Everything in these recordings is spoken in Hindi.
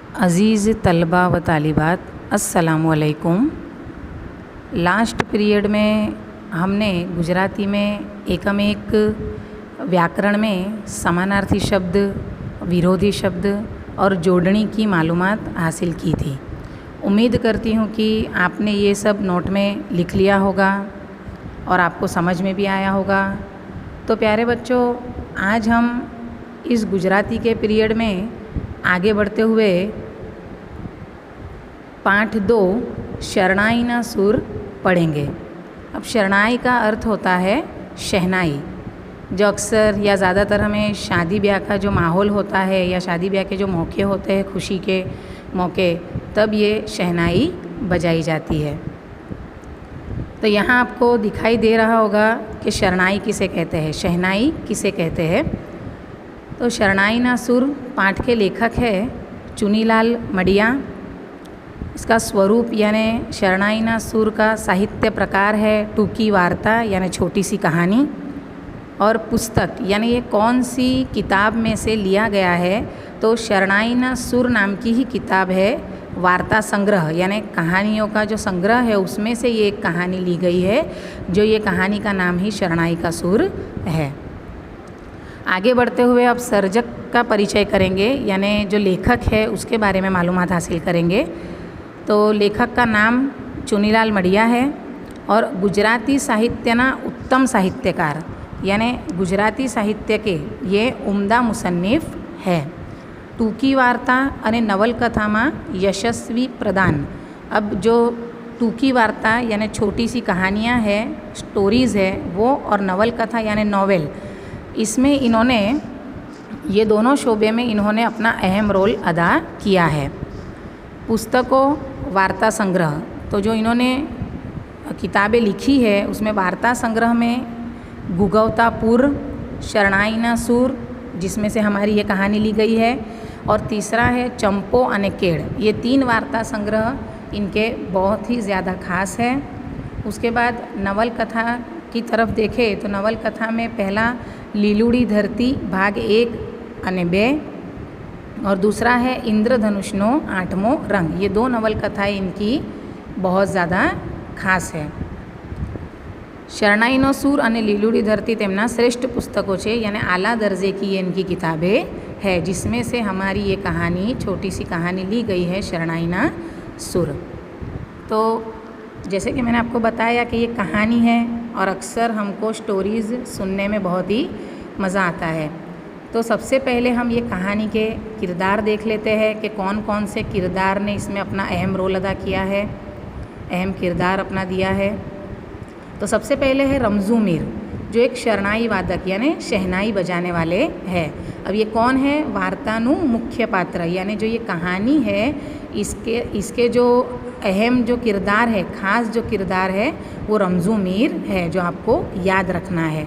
अज़ीज़ तलबा व तालिबात, अस्सलामुअलैकुम। लास्ट पीरियड में हमने गुजराती में एकम एक व्याकरण में समानार्थी शब्द, विरोधी शब्द और जोड़नी की मालूमात हासिल की थी। उम्मीद करती हूँ कि आपने ये सब नोट में लिख लिया होगा और आपको समझ में भी आया होगा। तो प्यारे बच्चों, आज हम इस गुजराती के पीरियड में आगे बढ़ते हुए पाठ 2 शरणाई ना सुर पढ़ेंगे। अब शरणाई का अर्थ होता है शहनाई, जो अक्सर या ज़्यादातर हमें शादी ब्याह का जो माहौल होता है या शादी ब्याह के जो मौके होते हैं, खुशी के मौके, तब ये शहनाई बजाई जाती है। तो यहाँ आपको दिखाई दे रहा होगा कि शरणाई किसे कहते हैं, शहनाई किसे कहते हैं। तो शरणाई ना सुर पाठ के लेखक है चुनीलाल मडिया। इसका स्वरूप यानी शरणाई ना सुर का साहित्य प्रकार है टूकी वार्ता यानी छोटी सी कहानी, और पुस्तक यानी ये कौन सी किताब में से लिया गया है, तो शरणाई ना सुर नाम की ही किताब है। वार्ता संग्रह यानी कहानियों का जो संग्रह है, उसमें से ये एक कहानी ली गई है, जो ये कहानी का नाम ही शरणाई का सुर है। आगे बढ़ते हुए अब सर्जक का परिचय करेंगे, यानी जो लेखक है उसके बारे में मालूमात हासिल करेंगे। तो लेखक का नाम चुनीलाल मडिया है और गुजराती साहित्यना उत्तम साहित्यकार यानी गुजराती साहित्य के ये उम्दा मुसन्निफ है। टूकी वार्ता અને નવલકથામાં यशस्वी प्रदान। अब जो टूकी वार्ता यानी छोटी सी कहानियाँ हैं, स्टोरीज़ है वो, और नवलकथा यानी नॉवेल, इसमें इन्होंने ये दोनों शोबे में इन्होंने अपना अहम रोल अदा किया है। पुस्तकों वार्ता संग्रह, तो जो इन्होंने किताबें लिखी है उसमें वार्ता संग्रह में गुगवतापुर, शरणाई ना सुर जिसमें से हमारी ये कहानी ली गई है, और तीसरा है चंपो अने केड़। ये 3 वार्ता संग्रह इनके बहुत ही ज़्यादा खास है। उसके बाद नवलकथा की तरफ देखें तो नवलकथा में पहला लीलूड़ी धरती भाग 1 અને 2, और दूसरा है इंद्रधनुषनो 8मो रंग। ये 2 नवलकथाएँ इनकी बहुत ज़्यादा खास है। शरणाईनो सूर અને લીલુડી ધરતી તેમના શ્રેષ્ઠ પુસ્તકો છે, यानी आला दर्जे की ये इनकी किताबें है, जिसमें से हमारी ये कहानी, छोटी सी कहानी ली गई है शरणाई ना सुर। तो जैसे कि मैंने आपको बताया कि ये कहानी है और अक्सर हमको स्टोरीज़ सुनने में बहुत ही मज़ा आता है। तो सबसे पहले हम ये कहानी के किरदार देख लेते हैं कि कौन कौन से किरदार ने इसमें अपना अहम रोल अदा किया है, अहम किरदार अपना दिया है। तो सबसे पहले है रमजू मीर, जो एक शरणाई वादक यानी शहनाई बजाने वाले हैं। अब ये कौन है, वार्तानु मुख्य पात्र, यानी जो ये कहानी है इसके जो अहम जो किरदार है, ख़ास जो किरदार है, वो रमजू मीर है, जो आपको याद रखना है।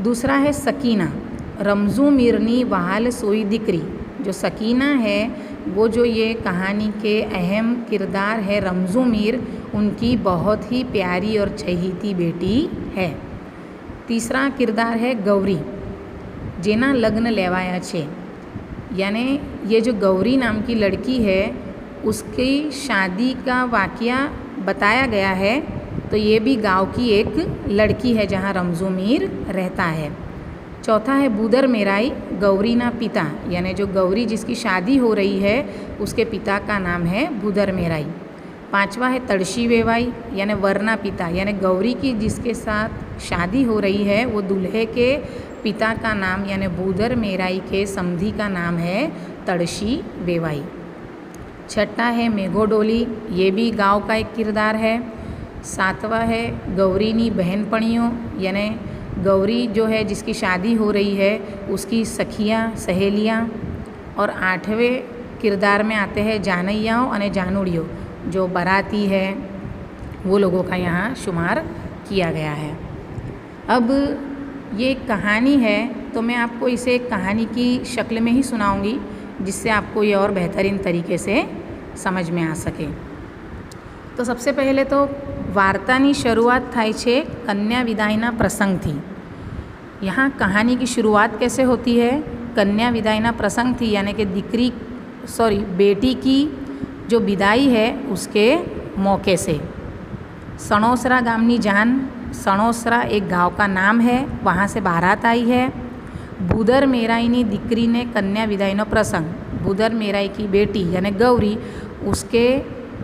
दूसरा है सकीना, रमजू मीरनी वहाल सोई दिकरी। जो सकीना है वो जो ये कहानी के अहम किरदार है रमजू मीर, उनकी बहुत ही प्यारी और चहेती बेटी है। तीसरा किरदार है गौरी, जेना लग्न लेवाया छे, यानी ये जो गौरी नाम की लड़की है उसकी शादी का वाक़या बताया गया है। तो ये भी गांव की एक लड़की है जहाँ रमजू मीर रहता है। चौथा है बूदर मेराई, गौरी ना पिता, यानी जो गौरी जिसकी शादी हो रही है उसके पिता का नाम है बूदर मेराई। पांचवा है तड़शी वेवाई, यानी वरना पिता, यानी गौरी की जिसके साथ शादी हो रही है वो दूल्हे के पिता का नाम यानी बूदर मेराई के समधी का नाम है तड़शी वेवाई। छठा है मेघोडोली, ये भी गांव का एक किरदार है। सातवां है गौरीनी बहनपणियों, यानी गौरी जो है जिसकी शादी हो रही है उसकी सखियाँ सहेलियाँ। और 8वें किरदार में आते हैं जानैयाओं और जानूड़ियों, जो बाराती है वो लोगों का यहाँ शुमार किया गया है। अब ये एक कहानी है तो मैं आपको इसे एक कहानी की शक्ल में ही सुनाऊंगी, जिससे आपको ये और बेहतरीन तरीके से समझ में आ सके। तो सबसे पहले तो वार्तानी शुरुआत थाय छे कन्या विदायना प्रसंग थी। यहाँ कहानी की शुरुआत कैसे होती है, कन्या विदायना प्रसंग थी, यानी कि दीकरी बेटी की जो विदाई है उसके मौके से। सणोसरा गामनी जान, सणोसरा एक गांव का नाम है, वहाँ से बारात आई है। भूदर मेराईनी दीकरी ने कन्या विदाईनो प्रसंग, भूदर मेराई की बेटी यानी गौरी, उसके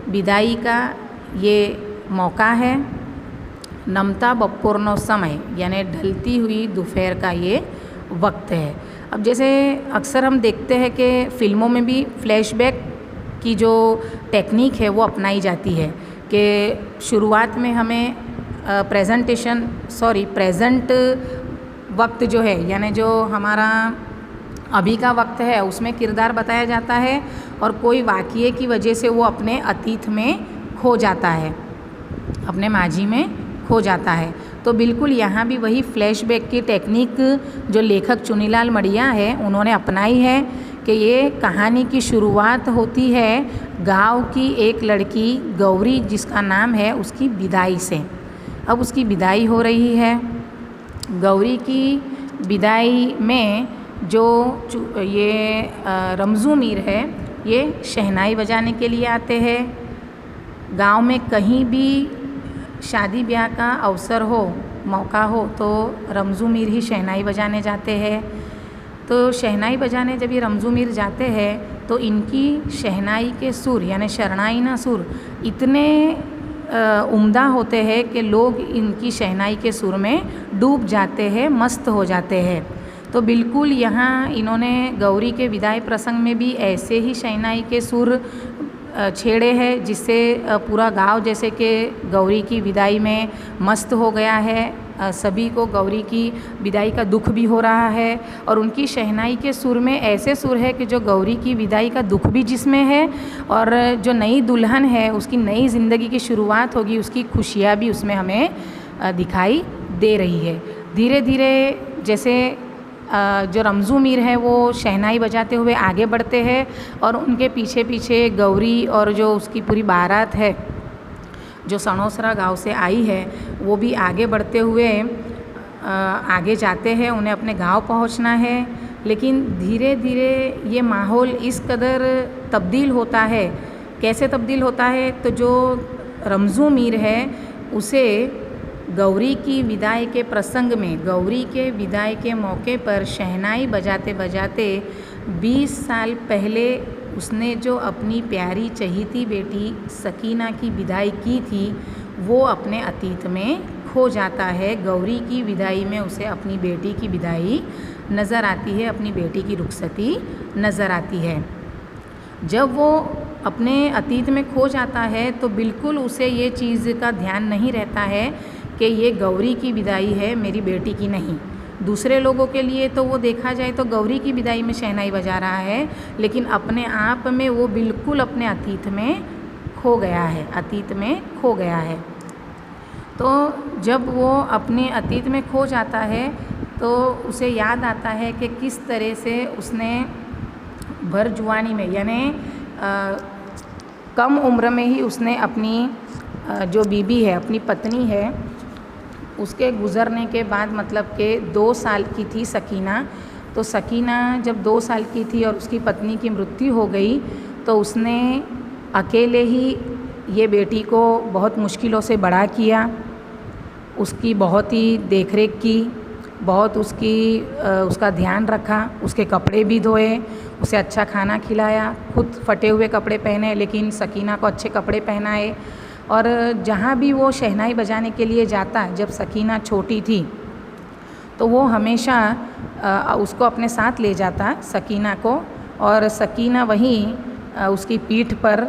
विदाई का ये मौका है। नमता बपोरनो समय यानी ढलती हुई दोपहर का ये वक्त है। अब जैसे अक्सर हम देखते हैं कि फ़िल्मों में भी फ्लैशबैक की जो टेक्निक है वो अपनाई जाती है कि शुरुआत में हमें प्रेजेंट वक्त जो है यानी जो हमारा अभी का वक्त है उसमें किरदार बताया जाता है और कोई वाक़ये की वजह से वो अपने अतीत में खो जाता है, अपने माजी में खो जाता है। तो बिल्कुल यहाँ भी वही फ्लैशबैक की टेक्निक जो लेखक चुनीलाल मड़िया है उन्होंने अपनाई है कि ये कहानी की शुरुआत होती है गांव की एक लड़की गौरी जिसका नाम है उसकी विदाई से। अब उसकी विदाई हो रही है। गौरी की विदाई में जो ये रमज़ू मीर है ये शहनाई बजाने के लिए आते हैं। गांव में कहीं भी शादी ब्याह का अवसर हो, मौका हो तो रमज़ू मीर ही शहनाई बजाने जाते हैं। तो शहनाई बजाने जब ये रमज़ू मीर जाते हैं तो इनकी शहनाई के सुर यानी शरणाईना सुर इतने उम्दा होते हैं कि लोग इनकी शहनाई के सुर में डूब जाते हैं, मस्त हो जाते हैं। तो बिल्कुल यहाँ इन्होंने गौरी के विदाई प्रसंग में भी ऐसे ही शहनाई के सुर छेड़े हैं जिससे पूरा गांव जैसे कि गौरी की विदाई में मस्त हो गया है। सभी को गौरी की विदाई का दुख भी हो रहा है और उनकी शहनाई के सुर में ऐसे सुर है कि जो गौरी की विदाई का दुख भी जिसमें है और जो नई दुल्हन है उसकी नई ज़िंदगी की शुरुआत होगी उसकी खुशियाँ भी उसमें हमें दिखाई दे रही है। धीरे धीरे जैसे जो रमज़ू मीर है वो शहनाई बजाते हुए आगे बढ़ते हैं और उनके पीछे पीछे गौरी और जो उसकी पूरी बारात है जो सणोसरा गांव से आई है वो भी आगे बढ़ते हुए आगे जाते हैं। उन्हें अपने गांव पहुंचना है, लेकिन धीरे धीरे ये माहौल इस कदर तब्दील होता है। कैसे तब्दील होता है तो जो रमज़ू मीर है उसे गौरी की विदाई के प्रसंग में, गौरी के विदाई के मौके पर शहनाई बजाते बजाते 20 साल पहले उसने जो अपनी प्यारी चहीती बेटी सकीना की विदाई की थी वो अपने अतीत में खो जाता है। गौरी की विदाई में उसे अपनी बेटी की विदाई नज़र आती है, अपनी बेटी की रुखसती नज़र आती है। जब वो अपने अतीत में खो जाता है तो बिल्कुल उसे ये चीज़ का ध्यान नहीं रहता है कि ये गौरी की विदाई है, मेरी बेटी की नहीं। दूसरे लोगों के लिए तो वो देखा जाए तो गौरी की विदाई में शहनाई बजा रहा है, लेकिन अपने आप में वो बिल्कुल अपने अतीत में खो गया है, अतीत में खो गया है। तो जब वो अपने अतीत में खो जाता है तो उसे याद आता है कि किस तरह से उसने भर जुआनी में यानी कम उम्र में ही उसने अपनी जो बीबी है, अपनी पत्नी है, उसके गुज़रने के बाद मतलब कि 2 साल की थी सकीना। तो सकीना जब 2 साल की थी और उसकी पत्नी की मृत्यु हो गई तो उसने अकेले ही ये बेटी को बहुत मुश्किलों से बड़ा किया, उसकी बहुत ही देखरेख की, बहुत उसका ध्यान रखा, उसके कपड़े भी धोए, उसे अच्छा खाना खिलाया, खुद फटे हुए कपड़े पहने लेकिन सकीना को अच्छे कपड़े पहनाए। और जहाँ भी वो शहनाई बजाने के लिए जाता, जब सकीना छोटी थी तो वो हमेशा उसको अपने साथ ले जाता सकीना को, और सकीना वहीं उसकी पीठ पर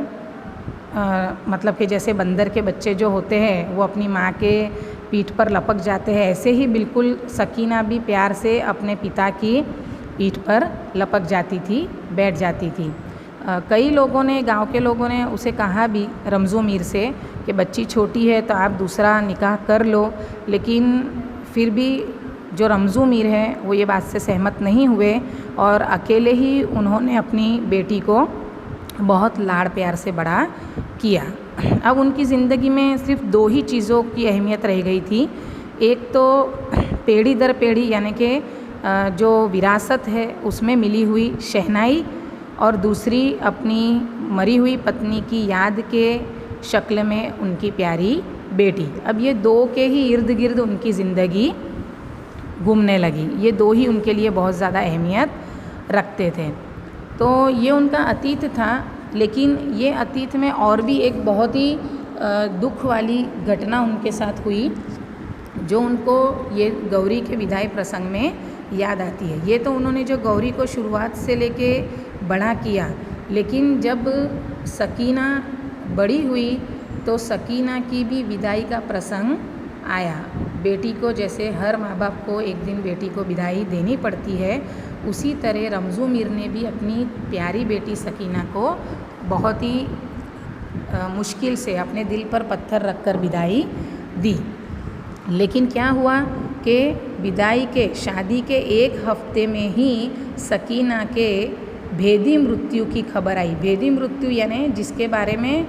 मतलब कि जैसे बंदर के बच्चे जो होते हैं वो अपनी माँ के पीठ पर लपक जाते हैं, ऐसे ही बिल्कुल सकीना भी प्यार से अपने पिता की पीठ पर लपक जाती थी, बैठ जाती थी। कई लोगों ने, गांव के लोगों ने उसे कहा भी रमज़ू मीर से कि बच्ची छोटी है तो आप दूसरा निकाह कर लो, लेकिन फिर भी जो रमज़ू मीर है वो ये बात से सहमत नहीं हुए और अकेले ही उन्होंने अपनी बेटी को बहुत लाड़ प्यार से बड़ा किया। अब उनकी ज़िंदगी में सिर्फ 2 ही चीज़ों की अहमियत रह गई थी। एक तो पीढ़ी दर पीढ़ी यानी कि जो विरासत है उसमें मिली हुई शहनाई, और दूसरी अपनी मरी हुई पत्नी की याद के शक्ल में उनकी प्यारी बेटी। अब ये दो के ही इर्द गिर्द उनकी ज़िंदगी घूमने लगी। ये दो ही उनके लिए बहुत ज़्यादा अहमियत रखते थे। तो ये उनका अतीत था, लेकिन ये अतीत में और भी एक बहुत ही दुख वाली घटना उनके साथ हुई जो उनको ये गौरी के विदाई प्रसंग में याद आती है। ये तो उन्होंने जो गौरी को शुरुआत से लेके बड़ा किया, लेकिन जब सकीना बड़ी हुई तो सकीना की भी विदाई का प्रसंग आया। बेटी को जैसे हर माँ बाप को एक दिन बेटी को विदाई देनी पड़ती है, उसी तरह रमज़ू मीर ने भी अपनी प्यारी बेटी सकीना को बहुत ही मुश्किल से अपने दिल पर पत्थर रखकर विदाई दी। लेकिन क्या हुआ कि विदाई के शादी के एक हफ्ते में ही सकीना के भेदी मृत्यु की खबर आई। भेदी मृत्यु यानी जिसके बारे में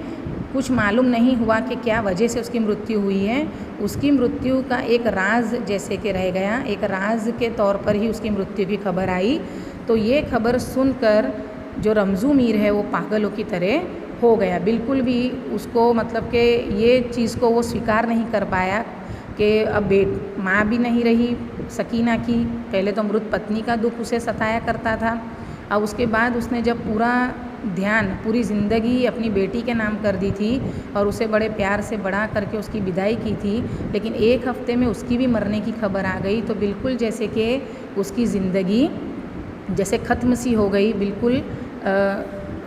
कुछ मालूम नहीं हुआ कि क्या वजह से उसकी मृत्यु हुई है, उसकी मृत्यु का एक राज जैसे कि रह गया, एक राज के तौर पर ही उसकी मृत्यु की खबर आई। तो ये खबर सुनकर जो रमज़ू मीर है वो पागलों की तरह हो गया। बिल्कुल भी उसको मतलब कि ये चीज़ को वो स्वीकार नहीं कर पाया कि अब माँ भी नहीं रही सकीना की। पहले तो मृत पत्नी का दुख उसे सताया करता था, अब उसके बाद उसने जब पूरा ध्यान पूरी ज़िंदगी अपनी बेटी के नाम कर दी थी और उसे बड़े प्यार से बड़ा करके उसकी विदाई की थी, लेकिन एक हफ्ते में उसकी भी मरने की खबर आ गई। तो बिल्कुल जैसे कि उसकी ज़िंदगी जैसे ख़त्म सी हो गई, बिल्कुल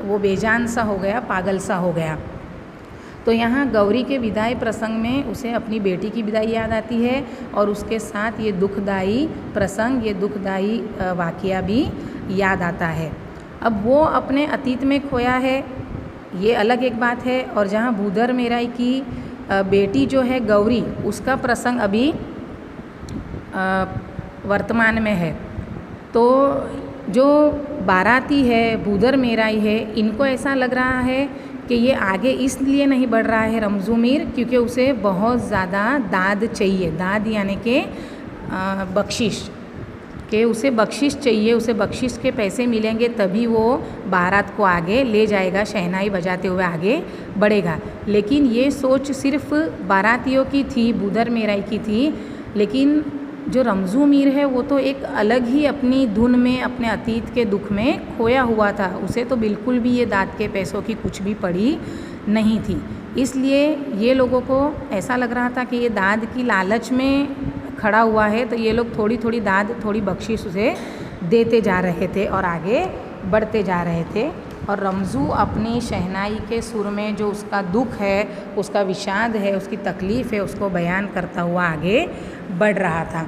वो बेजान सा हो गया, पागल सा हो गया। तो यहाँ गौरी के विदाई प्रसंग में उसे अपनी बेटी की विदाई याद आती है और उसके साथ ये दुखदाई प्रसंग, ये दुखदाई वाक़या भी याद आता है। अब वो अपने अतीत में खोया है, ये अलग एक बात है। और जहाँ भूदर मेराई की बेटी जो है गौरी, उसका प्रसंग अभी वर्तमान में है। तो जो बाराती है, भूदर मेराई है, इनको ऐसा लग रहा है कि ये आगे इसलिए नहीं बढ़ रहा है रमज़ू मीर क्योंकि उसे बहुत ज़्यादा दाद चाहिए। दाद यानी कि बख्शिश, कि उसे बख्शिश चाहिए, उसे बख्शिश के पैसे मिलेंगे तभी वो बारात को आगे ले जाएगा, शहनाई बजाते हुए आगे बढ़ेगा। लेकिन ये सोच सिर्फ बारातियों की थी, भूदर मेराई की थी। लेकिन जो रमज़ू मीर है वो तो एक अलग ही अपनी धुन में, अपने अतीत के दुख में खोया हुआ था। उसे तो बिल्कुल भी ये दाद के पैसों की कुछ भी पड़ी नहीं थी। इसलिए ये लोगों को ऐसा लग रहा था कि ये दाद की लालच में खड़ा हुआ है, तो ये लोग थोड़ी थोड़ी दाद, थोड़ी बख्शिश उसे देते जा रहे थे और आगे बढ़ते जा रहे थे। और रमज़ू अपनी शहनाई के सुर में जो उसका दुख है, उसका विषाद है, उसकी तकलीफ़ है, उसको बयान करता हुआ आगे बढ़ रहा था।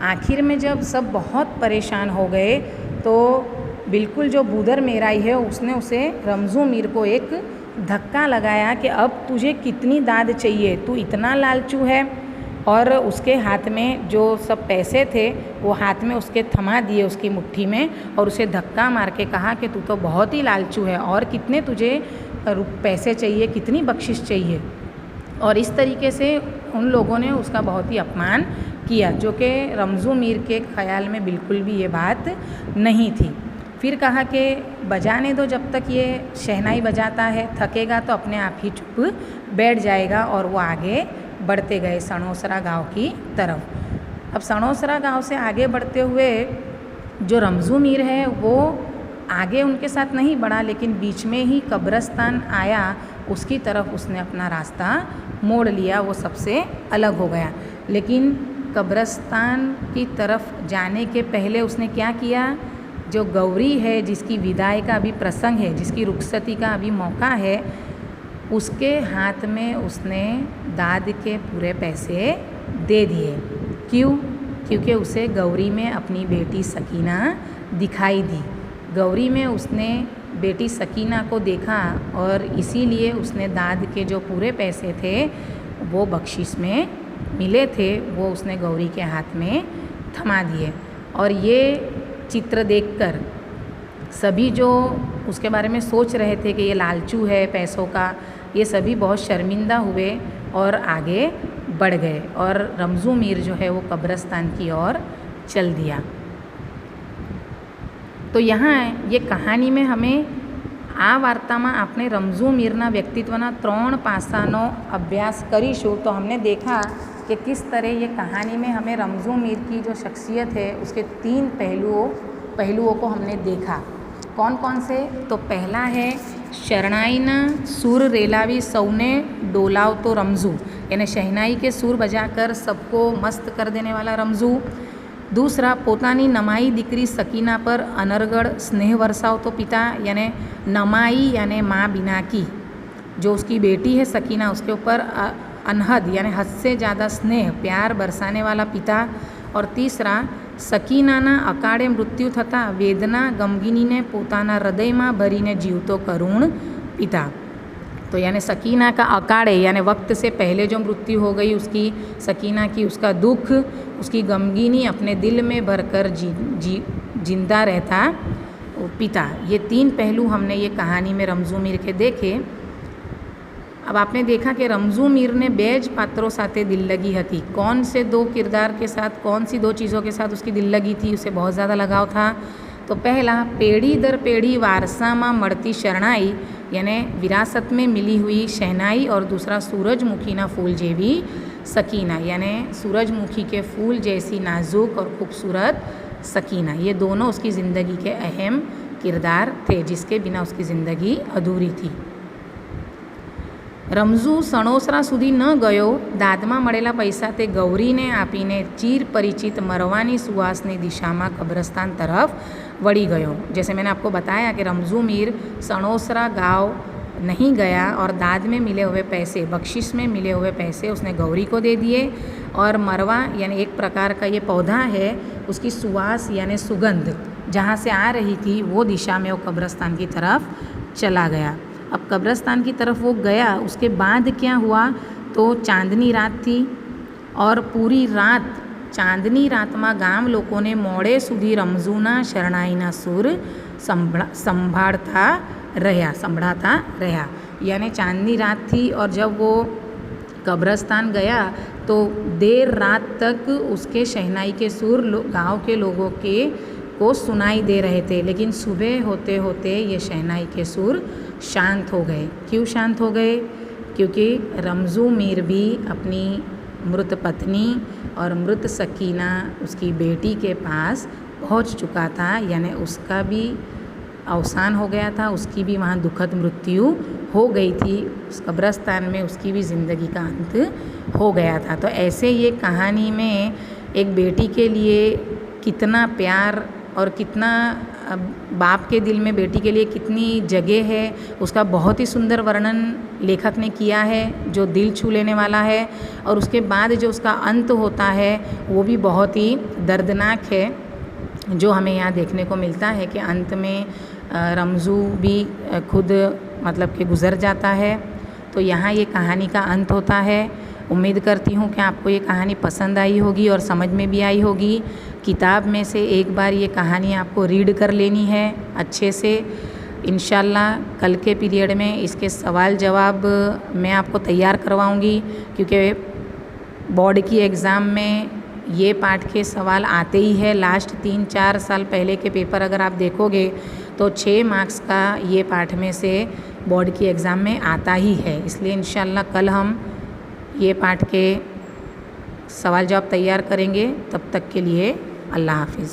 आखिर में जब सब बहुत परेशान हो गए तो बिल्कुल जो भूदर मेराई है उसने उसे रमज़ू मीर को एक धक्का लगाया कि अब तुझे कितनी दाद चाहिए, तू इतना लालचू है। और उसके हाथ में जो सब पैसे थे वो हाथ में उसके थमा दिए उसकी मुट्ठी में और उसे धक्का मार के कहा कि तू तो बहुत ही लालचू है और कितने तुझे पैसे चाहिए, कितनी बख्शिश चाहिए। और इस तरीके से उन लोगों ने उसका बहुत ही अपमान किया, जो कि रमज़ू मीर के ख़याल में बिल्कुल भी ये बात नहीं थी। फिर कहा कि बजाने दो, जब तक ये शहनाई बजाता है, थकेगा तो अपने आप ही चुप बैठ जाएगा। और वो आगे बढ़ते गए सणोसरा गांव की तरफ। अब सणोसरा गांव से आगे बढ़ते हुए जो रमज़ू मीर है वो आगे उनके साथ नहीं बढ़ा, लेकिन बीच में ही कब्रस्तान आया, उसकी तरफ उसने अपना रास्ता मोड़ लिया, वो सबसे अलग हो गया। लेकिन कब्रस्तान की तरफ जाने के पहले उसने क्या किया, जो गौरी है जिसकी विदाई का अभी प्रसंग है, जिसकी रुखसती का अभी मौका है, उसके हाथ में उसने दाद के पूरे पैसे दे दिए। क्यों? क्योंकि उसे गौरी में अपनी बेटी सकीना दिखाई दी। गौरी में उसने बेटी सकीना को देखा और इसीलिए उसने दाद के जो पूरे पैसे थे वो बख्शिश में मिले थे, वो उसने गौरी के हाथ में थमा दिए। और ये चित्र देखकर सभी जो उसके बारे में सोच रहे थे कि ये लालचू है पैसों का, ये सभी बहुत शर्मिंदा हुए और आगे बढ़ गए और रमज़ू मीर जो है वो कब्रस्तान की ओर चल दिया। તો यहाँ ये कहानी में हमें આ વાર્તામાં આપણે રમઝુ મીરના વ્યક્તિત્વના 3 પાસાનો અભ્યાસ કરીશું। तो हमने देखा कि किस तरह ये कहानी में हमें रमज़ू मीर की जो शख्सियत है उसके 3 पहलुओं को हमने देखा। कौन कौन से? तो पहला है शरणाईना सूर रेलावी सौने डोलाव तो रमज़ू, यानी शहनाई के सूर बजाकर सबको मस्त कर देने वाला रमज़ू। दूसरा, पोतानी नमाई दिकरी सकीना पर अनरगढ़ स्नेह वर्षाव तो पिता, यानी नमाई यानी माँ बिना की, जो उसकी बेटी है सकीना उसके ऊपर अनहद यानी हद से ज़्यादा स्नेह प्यार बरसाने वाला पिता। और तीसरा, सकीनाना अकाड़े मृत्यु थता वेदना गमगीनी पोताना हृदय में भरीने जीवतो करुण पिता। तो यानी सकीना का अकाड़े यानी वक्त से पहले जो मृत्यु हो गई उसकी सकीना की, उसका दुख, उसकी गमगीनी अपने दिल में भरकर जिंदा रहता पिता। ये 3 पहलू हमने ये कहानी में रमज़ू मीर के देखे। अब आपने देखा कि रमज़ू मीर ने 2 જ पात्रों साथे दिल लगी थी। कौन से 2 किरदार के साथ, कौन सी 2 चीज़ों के साथ उसकी दिल लगी थी, उसे बहुत ज़्यादा लगाव था? तो पहला, पेढ़ी दर पेढ़ी वारसा में मड़ती शरणाई यानी विरासत में मिली हुई शहनाई, और दूसरा सूरजमुखीना फूल जेवी सकीना यानी सूरजमुखी के फूल जैसी नाजुक और खूबसूरत सकीना। ये दोनों उसकी ज़िंदगी के अहम किरदार थे जिसके बिना उसकी ज़िंदगी अधूरी थी। रमज़ू सणोसरा सुधी न गयो, दादमा मळेला पैसा ते गौरीने आपीने चीर परिचित मरवानी सुवासनी दिशा में कब्रस्तान तरफ वળી गयो। जैसे मैंने आपको बताया कि रमज़ू मीर सणोसरा गांव नहीं गया और दाद में मिले हुए पैसे, बख्शिश में मिले हुए पैसे उसने गौरी को दे दिए, और मरवा यानी एक प्रकार का ये पौधा है, उसकी सुवास यानी सुगंध जहाँ से आ रही थी वो दिशा में वो कब्रस्तान की तरफ चला गया। अब कब्रस्तान की तरफ वो गया, उसके बाद क्या हुआ? तो चांदनी रात थी और पूरी रात चांदनी रात में गाम लोगों ने मोड़े सुधी रमज़ूना शरणाईना सूर संभाळता रहा। यानी चांदनी रात थी और जब वो कब्रस्तान गया तो देर रात तक उसके शहनाई के सूर गांव के लोगों को सुनाई दे रहे थे, लेकिन सुबह होते होते ये शहनाई के सूर शांत हो गए। क्यों शांत हो गए? क्योंकि रमज़ू मीर भी अपनी मृत पत्नी और मृत सकीना उसकी बेटी के पास पहुंच चुका था, यानी उसका भी अवसान हो गया था, उसकी भी वहाँ दुखद मृत्यु हो गई थी, उस कब्रस्तान में उसकी भी ज़िंदगी का अंत हो गया था। तो ऐसे ये कहानी में एक बेटी के लिए कितना प्यार और कितना बाप के दिल में बेटी के लिए कितनी जगह है, उसका बहुत ही सुंदर वर्णन लेखक ने किया है जो दिल छू लेने वाला है। और उसके बाद जो उसका अंत होता है वो भी बहुत ही दर्दनाक है, जो हमें यहाँ देखने को मिलता है कि अंत में रमज़ू भी खुद मतलब कि गुज़र जाता है। तो यहाँ ये कहानी का अंत होता है। उम्मीद करती हूँ कि आपको ये कहानी पसंद आई होगी और समझ में भी आई होगी। किताब में से एक बार ये कहानी आपको रीड कर लेनी है अच्छे से। इंशाल्लाह कल के पीरियड में इसके सवाल जवाब मैं आपको तैयार करवाऊँगी, क्योंकि बोर्ड की एग्ज़ाम में ये पाठ के सवाल आते ही है। लास्ट 3-4 साल पहले के पेपर अगर आप देखोगे तो 6 मार्क्स का ये पाठ में से बोर्ड की एग्ज़ाम में आता ही है। इसलिए इंशाल्लाह कल हम ये पाठ के सवाल जवाब तैयार करेंगे। तब तक के लिए अल्लाह हाफिज़।